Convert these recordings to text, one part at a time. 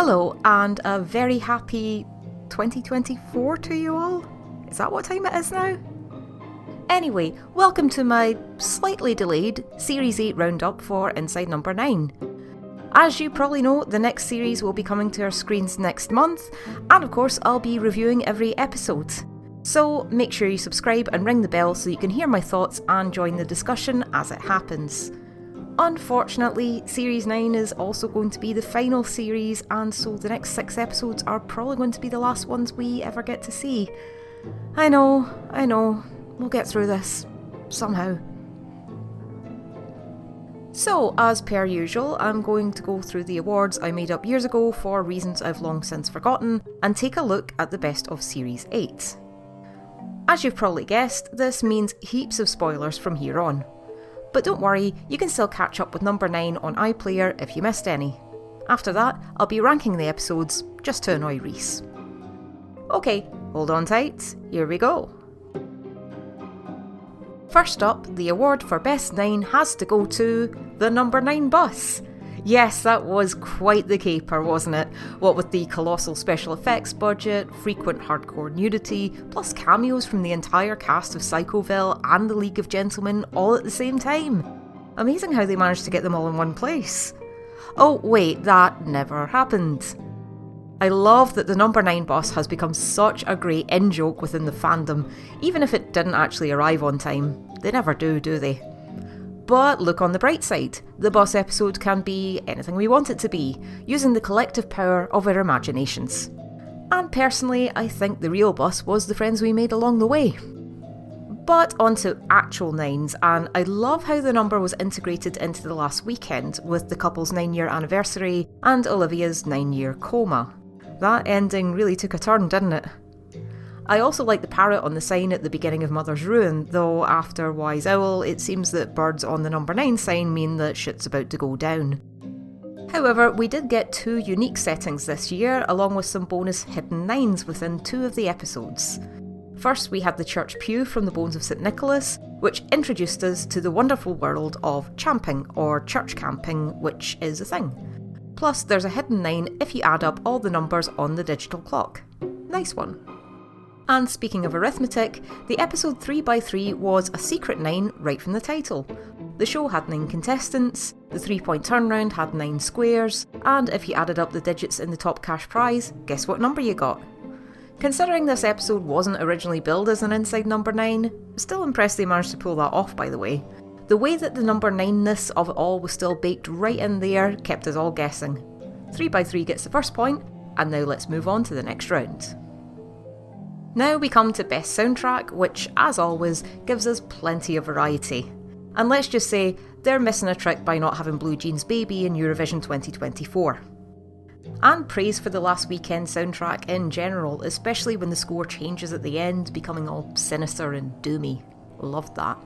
Hello, and a very happy 2024 to you all. Is that what time it is now? Anyway, welcome to my slightly delayed Series 8 roundup for Inside Number 9. As you probably know, the next series will be coming to our screens next month, and of course I'll be reviewing every episode. So make sure you subscribe and ring the bell so you can hear my thoughts and join the discussion as it happens. Unfortunately, Series 9 is also going to be the final series, and so the next 6 episodes are probably going to be the last ones we ever get to see. I know, we'll get through this, somehow. So, as per usual, I'm going to go through the awards I made up years ago for reasons I've long since forgotten, and take a look at the best of Series 8. As you've probably guessed, this means heaps of spoilers from here on. But don't worry, you can still catch up with number 9 on iPlayer if you missed any. After that, I'll be ranking the episodes, just to annoy Reece. Okay, hold on tight, here we go. First up, the award for Best 9 has to go to the number 9 bus. Yes, that was quite the caper, wasn't it? What with the colossal special effects budget, frequent hardcore nudity, plus cameos from the entire cast of Psychoville and the League of Gentlemen all at the same time. Amazing how they managed to get them all in one place. Oh wait, that never happened. I love that the number 9 bus has become such a great in-joke within the fandom, even if it didn't actually arrive on time. They never do they? But look on the bright side, the bus episode can be anything we want it to be, using the collective power of our imaginations. And personally, I think the real bus was the friends we made along the way. But on to actual 9s, and I love how the number was integrated into the last weekend with the couple's 9-year anniversary and Olivia's 9-year coma. That ending really took a turn, didn't it? I also like the parrot on the sign at the beginning of Mother's Ruin, though after Wise Owl, it seems that birds on the number 9 sign mean that shit's about to go down. However, we did get 2 unique settings this year, along with some bonus hidden 9s within 2 of the episodes. First, we had the church pew from the Bones of St Nicholas, which introduced us to the wonderful world of champing, or church camping, which is a thing. Plus, there's a hidden 9 if you add up all the numbers on the digital clock. Nice one. And speaking of arithmetic, the episode 3x3 was a secret 9 right from the title. The show had 9 contestants, the 3-point turnaround had 9 squares, and if you added up the digits in the top cash prize, guess what number you got? Considering this episode wasn't originally billed as an Inside Number 9, still impressed they managed to pull that off, by the way. The way that the number 9-ness of it all was still baked right in there kept us all guessing. 3x3 gets the first point, and now let's move on to the next round. Now we come to Best Soundtrack, which, as always, gives us plenty of variety. And let's just say, they're missing a trick by not having Blue Jeans Baby in Eurovision 2024. And praise for the last weekend soundtrack in general, especially when the score changes at the end, becoming all sinister and doomy. Loved that.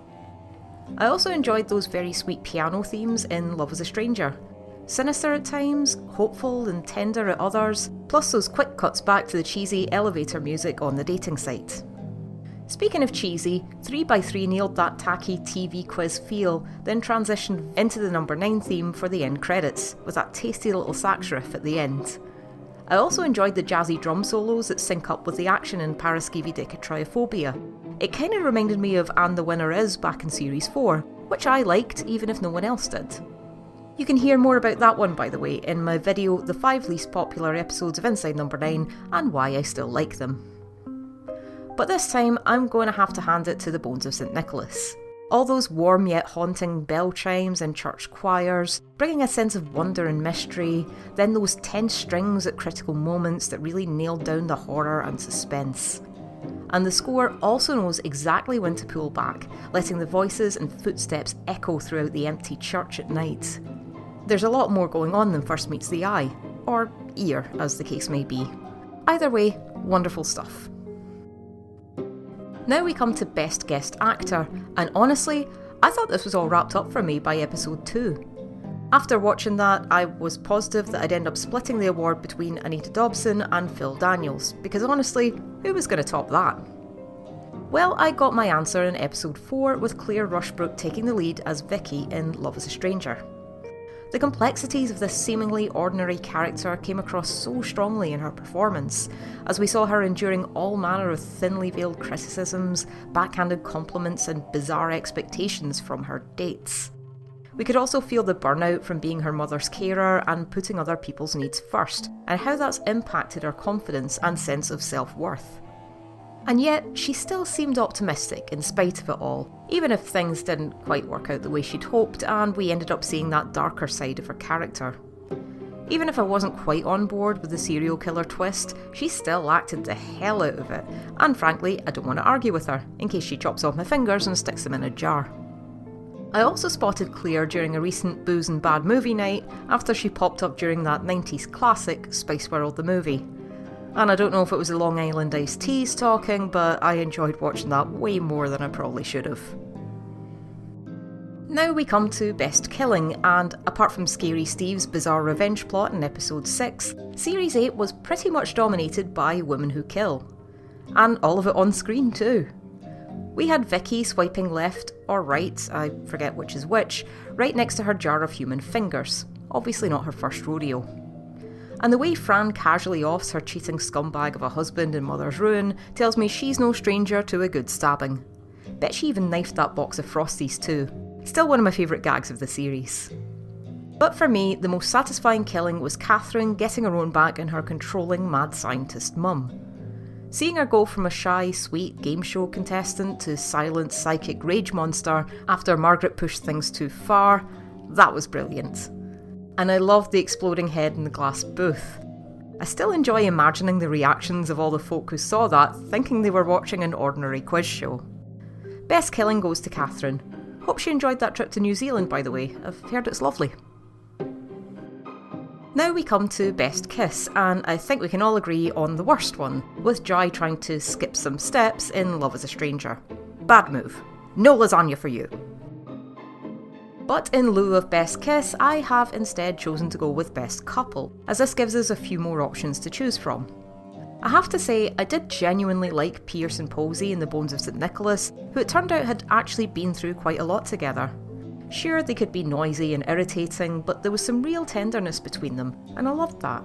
I also enjoyed those very sweet piano themes in Love is a Stranger. Sinister at times, hopeful and tender at others, plus those quick cuts back to the cheesy elevator music on the dating site. Speaking of cheesy, 3x3 nailed that tacky TV quiz feel, then transitioned into the number 9 theme for the end credits, with that tasty little sax riff at the end. I also enjoyed the jazzy drum solos that sync up with the action in Paraskividekatriophobia. It kind of reminded me of And the Winner Is back in Series 4, which I liked even if no one else did. You can hear more about that one, by the way, in my video, The 5 Least Popular Episodes of Inside Number 9 and Why I Still Like Them. But this time, I'm going to have to hand it to the Bones of St Nicholas. All those warm yet haunting bell chimes and church choirs, bringing a sense of wonder and mystery, then those tense strings at critical moments that really nailed down the horror and suspense. And the score also knows exactly when to pull back, letting the voices and footsteps echo throughout the empty church at night. There's a lot more going on than first meets the eye, or ear as the case may be. Either way, wonderful stuff. Now we come to Best Guest Actor, and honestly, I thought this was all wrapped up for me by episode 2. After watching that, I was positive that I'd end up splitting the award between Anita Dobson and Phil Daniels, because honestly, who was going to top that? Well, I got my answer in episode 4 with Claire Rushbrook taking the lead as Vicky in Love is a Stranger. The complexities of this seemingly ordinary character came across so strongly in her performance, as we saw her enduring all manner of thinly veiled criticisms, backhanded compliments and bizarre expectations from her dates. We could also feel the burnout from being her mother's carer and putting other people's needs first, and how that's impacted her confidence and sense of self-worth. And yet, she still seemed optimistic in spite of it all, even if things didn't quite work out the way she'd hoped and we ended up seeing that darker side of her character. Even if I wasn't quite on board with the serial killer twist, she still acted the hell out of it, and frankly, I don't want to argue with her, in case she chops off my fingers and sticks them in a jar. I also spotted Claire during a recent booze and bad movie night after she popped up during that 90s classic, Spice World the movie. And I don't know if it was the Long Island iced teas talking, but I enjoyed watching that way more than I probably should have. Now we come to Best Killing, and apart from Scary Steve's bizarre revenge plot in episode 6, Series 8 was pretty much dominated by women who kill. And all of it on screen too. We had Vicky swiping left or right, I forget which is which, right next to her jar of human fingers. Obviously not her first rodeo. And the way Fran casually offs her cheating scumbag of a husband in Mother's Ruin tells me she's no stranger to a good stabbing. Bet she even knifed that box of Frosties too. Still one of my favourite gags of the series. But for me, the most satisfying killing was Catherine getting her own back in her controlling mad scientist mum. Seeing her go from a shy, sweet game show contestant to silent psychic rage monster after Margaret pushed things too far, that was brilliant. And I loved the exploding head in the glass booth. I still enjoy imagining the reactions of all the folk who saw that, thinking they were watching an ordinary quiz show. Best killing goes to Catherine. Hope she enjoyed that trip to New Zealand, by the way. I've heard it's lovely. Now we come to Best Kiss, and I think we can all agree on the worst one, with Jai trying to skip some steps in Love as a Stranger. Bad move. No lasagna for you. But in lieu of Best Kiss, I have instead chosen to go with Best Couple, as this gives us a few more options to choose from. I have to say, I did genuinely like Pierce and Posey in The Bones of St Nicholas, who it turned out had actually been through quite a lot together. Sure, they could be noisy and irritating, but there was some real tenderness between them, and I loved that.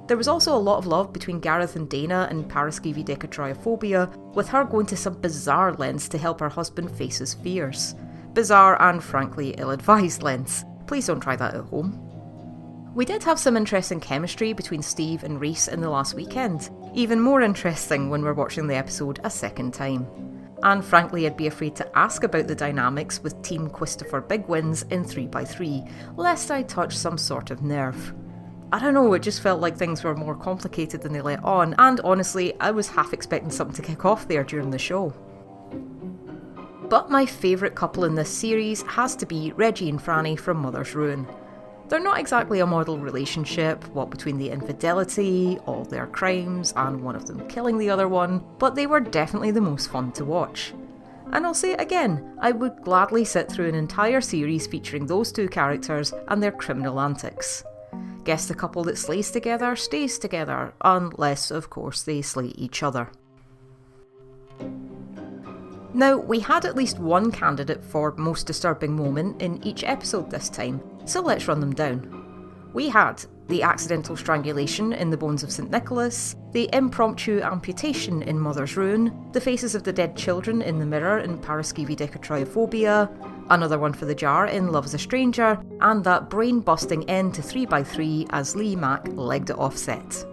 There was also a lot of love between Gareth and Dana in Paraskevi-Decatriophobia, with her going to some bizarre lengths to help her husband face his fears. Bizarre and frankly ill-advised lengths. Please don't try that at home. We did have some interesting chemistry between Steve and Reece in The Last Weekend. Even more interesting when we're watching the episode a second time. And frankly, I'd be afraid to ask about the dynamics with Team Christopher Bigwins in 3x3, lest I touch some sort of nerve. I don't know, it just felt like things were more complicated than they let on, and honestly, I was half expecting something to kick off there during the show. But my favourite couple in this series has to be Reggie and Franny from Mother's Ruin. They're not exactly a model relationship, what between the infidelity, all their crimes, and one of them killing the other one, but they were definitely the most fun to watch. And I'll say it again, I would gladly sit through an entire series featuring those two characters and their criminal antics. Guess the couple that slays together stays together, unless, of course, they slay each other. Now, we had at least one candidate for most disturbing moment in each episode this time, so let's run them down. We had the accidental strangulation in The Bones of St Nicholas, the impromptu amputation in Mother's Ruin, the faces of the dead children in the mirror in Paraskevi-Decatriophobia, another one for the jar in Love as a Stranger, and that brain-busting end to 3x3 as Lee Mack legged it off set.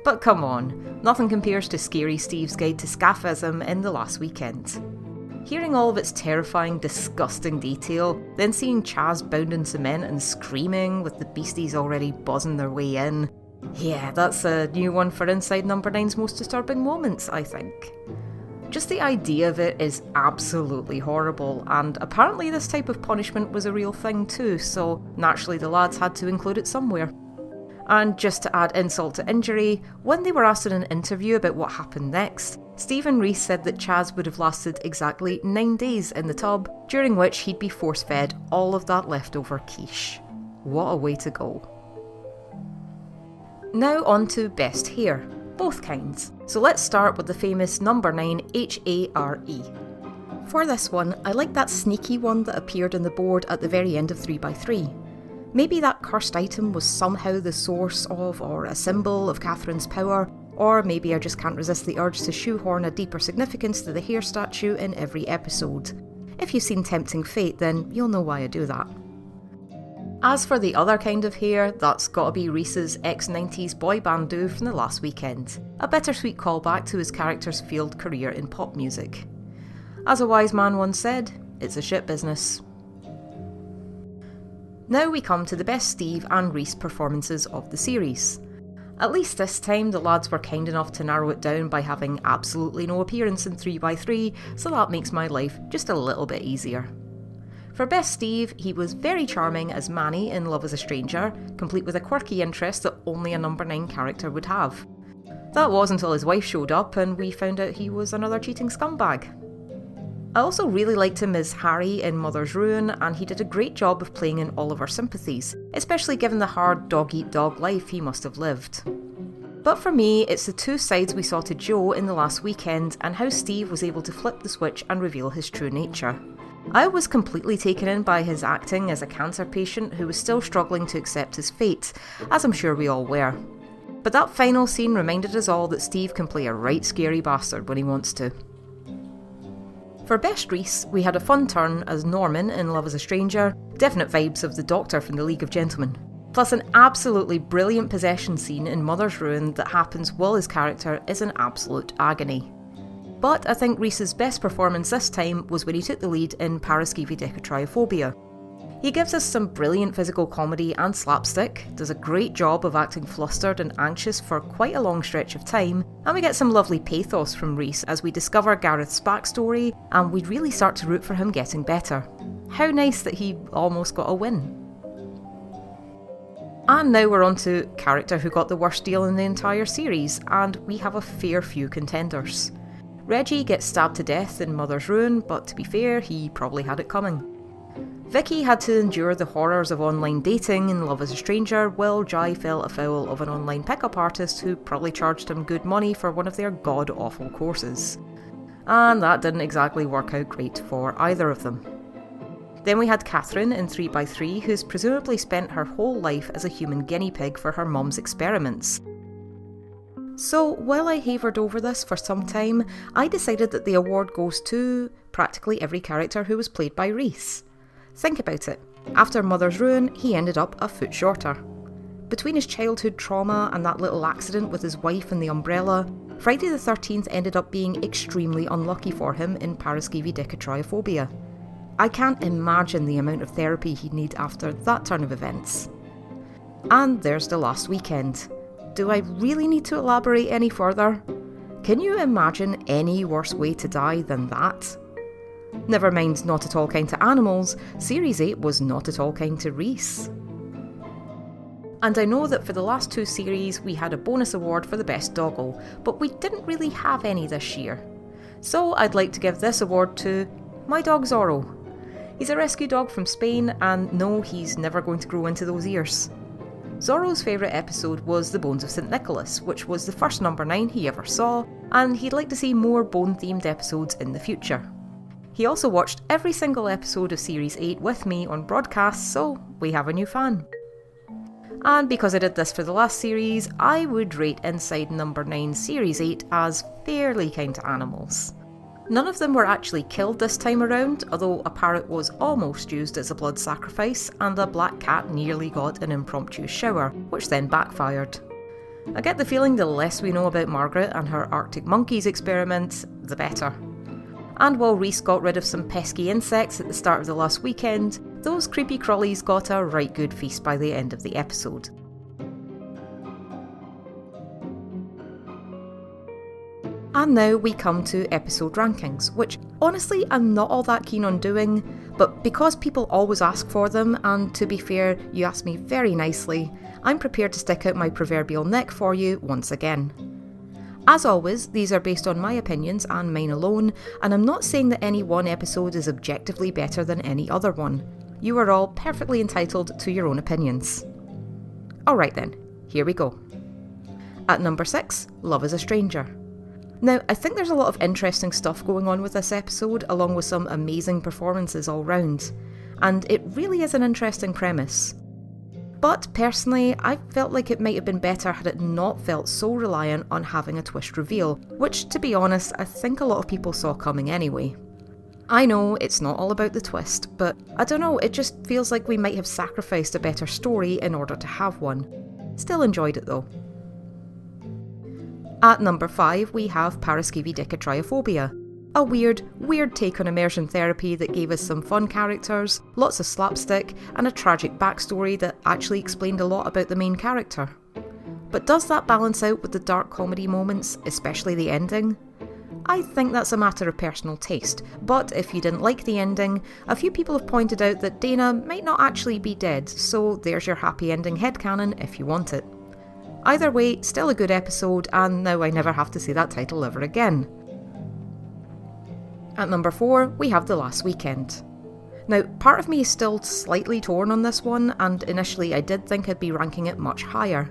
But come on, nothing compares to Scary Steve's Guide to Scaphism in The Last Weekend. Hearing all of its terrifying, disgusting detail, then seeing Chaz bound in cement and screaming with the beasties already buzzing their way in. Yeah, that's a new one for Inside Number 9's most disturbing moments, I think. Just the idea of it is absolutely horrible, and apparently this type of punishment was a real thing too, so naturally the lads had to include it somewhere. And just to add insult to injury, when they were asked in an interview about what happened next, Steve and Reece said that Chaz would have lasted exactly 9 days in the tub, during which he'd be force-fed all of that leftover quiche. What a way to go. Now on to Best Hare, both kinds. So let's start with the famous number 9 Hare. For this one, I like that sneaky one that appeared on the board at the very end of 3x3. Maybe that cursed item was somehow the source of or a symbol of Catherine's power, or maybe I just can't resist the urge to shoehorn a deeper significance to the Hare statue in every episode. If you've seen Tempting Fate, then you'll know why I do that. As for the other kind of Hare, that's gotta be Reece's ex-90s boy band do from the last weekend. A bittersweet callback to his character's failed career in pop music. As a wise man once said, it's a shit business. Now we come to the best Steve and Reece performances of the series. At least this time the lads were kind enough to narrow it down by having absolutely no appearance in 3x3, so that makes my life just a little bit easier. For best Steve, he was very charming as Manny in Love as a Stranger, complete with a quirky interest that only a number 9 character would have. That was until his wife showed up and we found out he was another cheating scumbag. I also really liked him as Hare in Mother's Ruin, and he did a great job of playing in all of our sympathies, especially given the hard dog-eat-dog life he must have lived. But for me, it's the two sides we saw to Joe in the last weekend and how Steve was able to flip the switch and reveal his true nature. I was completely taken in by his acting as a cancer patient who was still struggling to accept his fate, as I'm sure we all were. But that final scene reminded us all that Steve can play a right scary bastard when he wants to. For best Reece, we had a fun turn as Norman in Love as a Stranger, definite vibes of the Doctor from the League of Gentlemen, plus an absolutely brilliant possession scene in Mother's Ruin that happens while his character is in absolute agony. But I think Reece's best performance this time was when he took the lead in Paraskividecatriophobia. He gives us some brilliant physical comedy and slapstick, does a great job of acting flustered and anxious for quite a long stretch of time, and we get some lovely pathos from Reece as we discover Gareth's backstory and we really start to root for him getting better. How nice that he almost got a win. And now we're on to character who got the worst deal in the entire series, and we have a fair few contenders. Reggie gets stabbed to death in Mother's Ruin, but to be fair, he probably had it coming. Vicky had to endure the horrors of online dating in Love as a Stranger, while Jai fell afoul of an online pickup artist who probably charged him good money for one of their god-awful courses. And that didn't exactly work out great for either of them. Then we had Catherine in 3x3, who's presumably spent her whole life as a human guinea pig for her mum's experiments. So, while I havered over this for some time, I decided that the award goes to practically every character who was played by Reece. Think about it. After Mother's Ruin, he ended up a foot shorter. Between his childhood trauma and that little accident with his wife and the umbrella, Friday the 13th ended up being extremely unlucky for him in Paraskividecatriophobia. I can't imagine the amount of therapy he'd need after that turn of events. And there's the last weekend. Do I really need to elaborate any further? Can you imagine any worse way to die than that? Never mind not at all kind to animals, Series 8 was not at all kind to Reece. And I know that for the last two series we had a bonus award for the best doggo, but we didn't really have any this year. So I'd like to give this award to my dog Zorro. He's a rescue dog from Spain, and no, he's never going to grow into those ears. Zorro's favourite episode was The Bones of St Nicholas, which was the first number 9 he ever saw, and he'd like to see more bone-themed episodes in the future. He also watched every single episode of Series 8 with me on broadcast, so we have a new fan. And because I did this for the last series, I would rate Inside Number 9 Series 8 as fairly kind to animals. None of them were actually killed this time around, although a parrot was almost used as a blood sacrifice, and a black cat nearly got an impromptu shower, which then backfired. I get the feeling the less we know about Margaret and her Arctic monkeys experiment, the better. And while Reece got rid of some pesky insects at the start of the last weekend, those creepy crawlies got a right good feast by the end of the episode. And now we come to episode rankings, which honestly I'm not all that keen on doing, but because people always ask for them, and to be fair, you asked me very nicely, I'm prepared to stick out my proverbial neck for you once again. As always, these are based on my opinions and mine alone, and I'm not saying that any one episode is objectively better than any other one. You are all perfectly entitled to your own opinions. Alright then, here we go. At number 6, Love as a Stranger. Now, I think there's a lot of interesting stuff going on with this episode, along with some amazing performances all round, and it really is an interesting premise. But personally, I felt like it might have been better had it not felt so reliant on having a twist reveal, which, to be honest, I think a lot of people saw coming anyway. I know it's not all about the twist, but I don't know, it just feels like we might have sacrificed a better story in order to have one. Still enjoyed it though. At number 5 we have Paraskevedicatriophobia. A weird take on immersion therapy that gave us some fun characters, lots of slapstick, and a tragic backstory that actually explained a lot about the main character. But does that balance out with the dark comedy moments, especially the ending? I think that's a matter of personal taste, but if you didn't like the ending, a few people have pointed out that Dana might not actually be dead, so there's your happy ending headcanon if you want it. Either way, still a good episode, and now I never have to say that title ever again. At number 4, we have The Last Weekend. Now, part of me is still slightly torn on this one, and initially I did think I'd be ranking it much higher.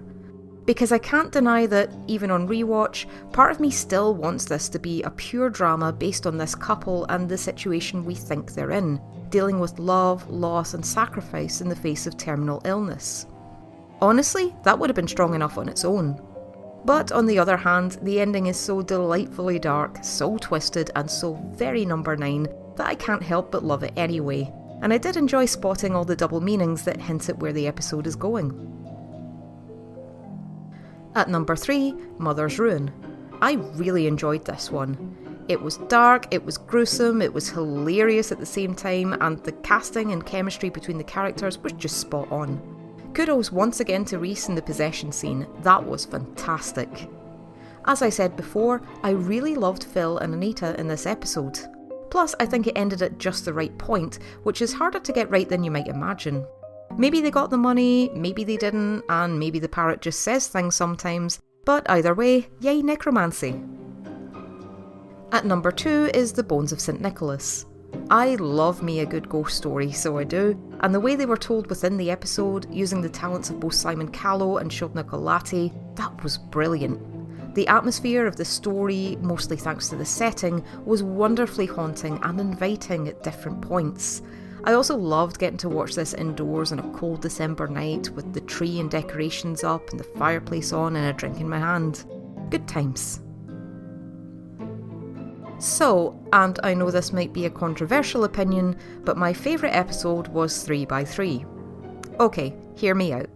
Because I can't deny that, even on rewatch, part of me still wants this to be a pure drama based on this couple and the situation we think they're in, dealing with love, loss and sacrifice in the face of terminal illness. Honestly, that would have been strong enough on its own. But on the other hand, the ending is so delightfully dark, so twisted and so very number 9 that I can't help but love it anyway, and I did enjoy spotting all the double meanings that hint at where the episode is going. At number 3, Mother's Ruin. I really enjoyed this one. It was dark, it was gruesome, it was hilarious at the same time, and the casting and chemistry between the characters was just spot on. Kudos once again to Reece in the possession scene, that was fantastic. As I said before, I really loved Phil and Anita in this episode. Plus, I think it ended at just the right point, which is harder to get right than you might imagine. Maybe they got the money, maybe they didn't, and maybe the parrot just says things sometimes, but either way, yay necromancy. At number 2 is The Bones of St. Nicholas. I love me a good ghost story, so I do, and the way they were told within the episode, using the talents of both Simon Callow and Shobna Kolati, that was brilliant. The atmosphere of the story, mostly thanks to the setting, was wonderfully haunting and inviting at different points. I also loved getting to watch this indoors on a cold December night with the tree and decorations up and the fireplace on and a drink in my hand. Good times. So, and I know this might be a controversial opinion, but my favourite episode was 3x3. Okay, hear me out.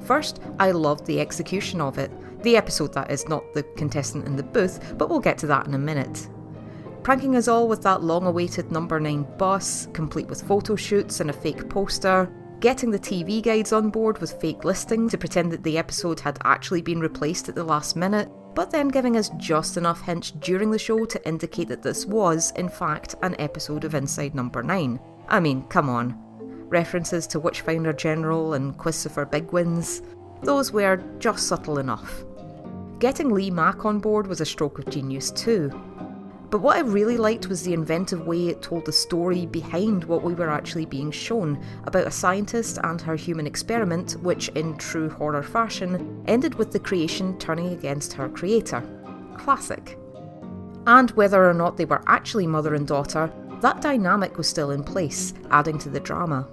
First, I loved the execution of it. The episode, that is, not the contestant in the booth, but we'll get to that in a minute. Pranking us all with that long-awaited number 9 bus, complete with photo shoots and a fake poster, getting the TV guides on board with fake listings to pretend that the episode had actually been replaced at the last minute, but then giving us just enough hints during the show to indicate that this was, in fact, an episode of Inside Number 9. I mean, come on. References to Witchfinder General and Christopher Bigwins, those were just subtle enough. Getting Lee Mack on board was a stroke of genius too. But what I really liked was the inventive way it told the story behind what we were actually being shown, about a scientist and her human experiment, which, in true horror fashion, ended with the creation turning against her creator. Classic. And whether or not they were actually mother and daughter, that dynamic was still in place, adding to the drama.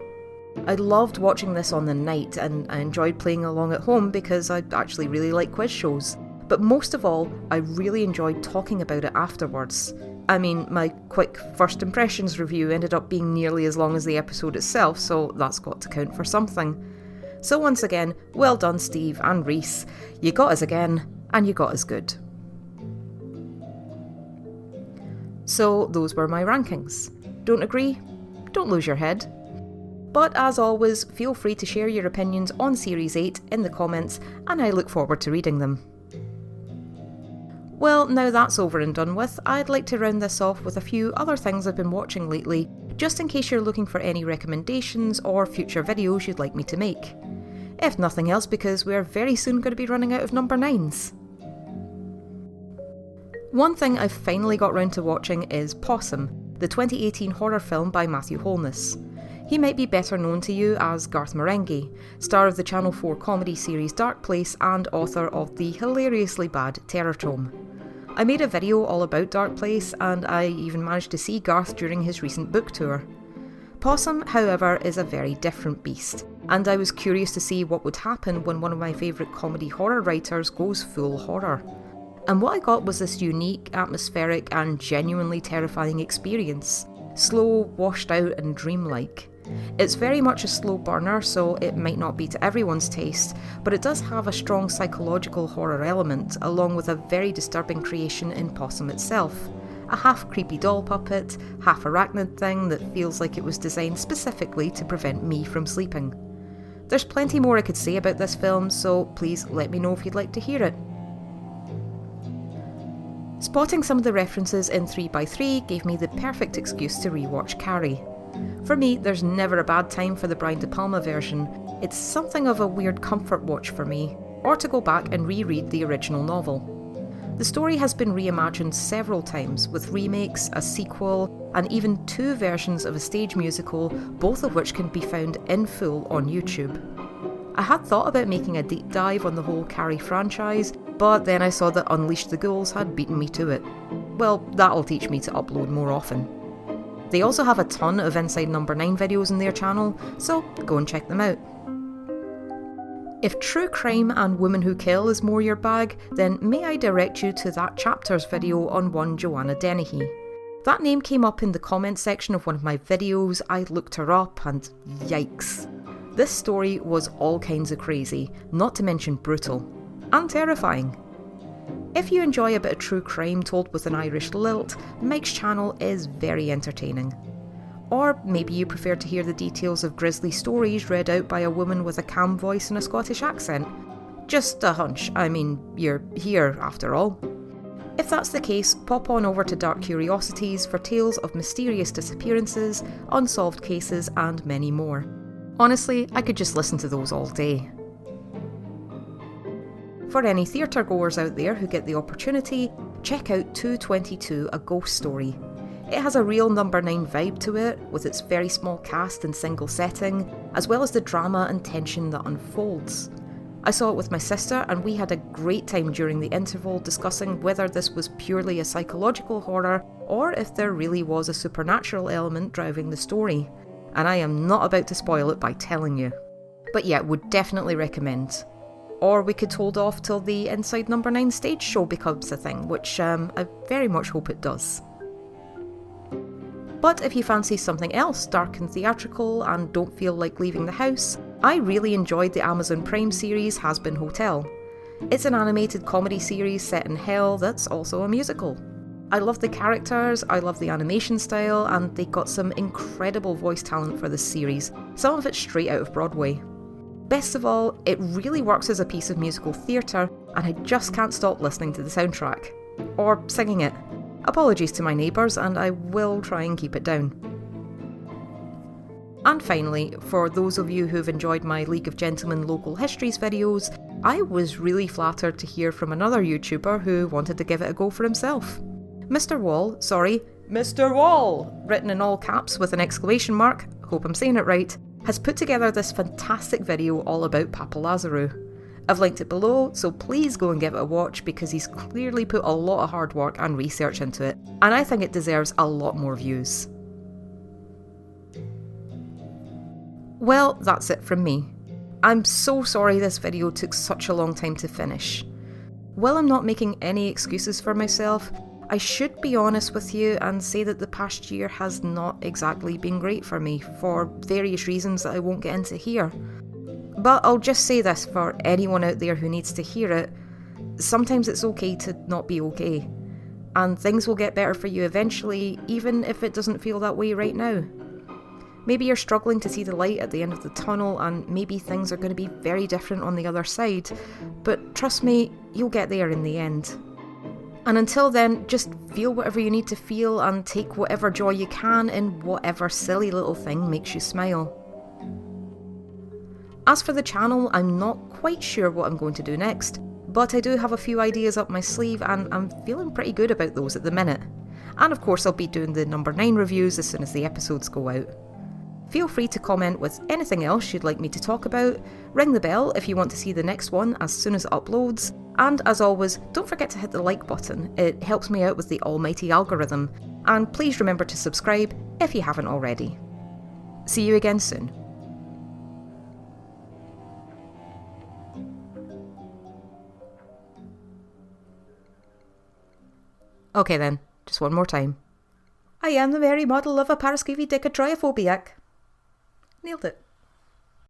I loved watching this on the night, and I enjoyed playing along at home because I actually really like quiz shows. But most of all, I really enjoyed talking about it afterwards. I mean, my quick first impressions review ended up being nearly as long as the episode itself, so that's got to count for something. So once again, well done Steve and Reece. You got us again, and you got us good. So those were my rankings. Don't agree? Don't lose your head. But as always, feel free to share your opinions on Series 8 in the comments, and I look forward to reading them. Well, now that's over and done with, I'd like to round this off with a few other things I've been watching lately, just in case you're looking for any recommendations or future videos you'd like me to make. If nothing else, because we're very soon going to be running out of number 9s. One thing I've finally got round to watching is Possum, the 2018 horror film by Matthew Holness. He might be better known to you as Garth Marenghi, star of the Channel 4 comedy series Dark Place and author of the hilariously bad Terror Tome. I made a video all about Dark Place, and I even managed to see Garth during his recent book tour. Possum, however, is a very different beast. and I was curious to see what would happen when one of my favourite comedy horror writers goes full horror. And what I got was this unique, atmospheric and genuinely terrifying experience. Slow, washed out and dreamlike. It's very much a slow burner, so it might not be to everyone's taste, but it does have a strong psychological horror element, along with a very disturbing creation in Possum itself. A half creepy doll puppet, half arachnid thing that feels like it was designed specifically to prevent me from sleeping. There's plenty more I could say about this film, so please let me know if you'd like to hear it. Spotting some of the references in 3x3 gave me the perfect excuse to rewatch Carrie. For me, there's never a bad time for the Brian De Palma version. It's something of a weird comfort watch for me, or to go back and reread the original novel. The story has been reimagined several times, with remakes, a sequel, and even 2 versions of a stage musical, both of which can be found in full on YouTube. I had thought about making a deep dive on the whole Carrie franchise, but then I saw that Unleash the Ghouls had beaten me to it. Well, that'll teach me to upload more often. They also have a ton of Inside Number 9 videos on their channel, so go and check them out. If true crime and women who kill is more your bag, then may I direct you to that chapter's video on one Joanna Dennehy. That name came up in the comments section of one of my videos, I looked her up and yikes. This story was all kinds of crazy, not to mention brutal. And terrifying. If you enjoy a bit of true crime told with an Irish lilt, Mike's channel is very entertaining. Or maybe you prefer to hear the details of grisly stories read out by a woman with a calm voice and a Scottish accent. Just a hunch, I mean, you're here after all. If that's the case, pop on over to Dark Curiosities for tales of mysterious disappearances, unsolved cases and many more. Honestly, I could just listen to those all day. For any theatre goers out there who get the opportunity, check out 222 A Ghost Story. It has a real number 9 vibe to it, with its very small cast and single setting, as well as the drama and tension that unfolds. I saw it with my sister and we had a great time during the interval discussing whether this was purely a psychological horror or if there really was a supernatural element driving the story. And I am not about to spoil it by telling you. But yeah, would definitely recommend. Or we could hold off till the Inside Number 9 stage show becomes a thing, which I very much hope it does. But if you fancy something else dark and theatrical and don't feel like leaving the house, I really enjoyed the Amazon Prime series Has Been Hotel. It's an animated comedy series set in hell that's also a musical. I love the characters, I love the animation style, and they got some incredible voice talent for this series, some of it straight out of Broadway. Best of all, it really works as a piece of musical theatre, and I just can't stop listening to the soundtrack. Or singing it. Apologies to my neighbours, and I will try and keep it down. And finally, for those of you who've enjoyed my League of Gentlemen Local Histories videos, I was really flattered to hear from another YouTuber who wanted to give it a go for himself. Mr. Wall, written in all caps with an exclamation mark, hope I'm saying it right, has put together this fantastic video all about Papa Lazarou. I've linked it below, so please go and give it a watch because he's clearly put a lot of hard work and research into it, and I think it deserves a lot more views. Well, that's it from me. I'm so sorry this video took such a long time to finish. While I'm not making any excuses for myself, I should be honest with you and say that the past year has not exactly been great for me, for various reasons that I won't get into here. But I'll just say this for anyone out there who needs to hear it, sometimes it's okay to not be okay. And things will get better for you eventually, even if it doesn't feel that way right now. Maybe you're struggling to see the light at the end of the tunnel, and maybe things are going to be very different on the other side, but trust me, you'll get there in the end. And until then, just feel whatever you need to feel and take whatever joy you can in whatever silly little thing makes you smile. As for the channel, I'm not quite sure what I'm going to do next, but I do have a few ideas up my sleeve and I'm feeling pretty good about those at the minute. And of course I'll be doing the number 9 reviews as soon as the episodes go out. Feel free to comment with anything else you'd like me to talk about, ring the bell if you want to see the next one as soon as it uploads, and as always, don't forget to hit the like button, it helps me out with the almighty algorithm, and please remember to subscribe if you haven't already. See you again soon. Okay then, just one more time. I am the very model of a paraskeevy decadroiophobiac. Nailed it.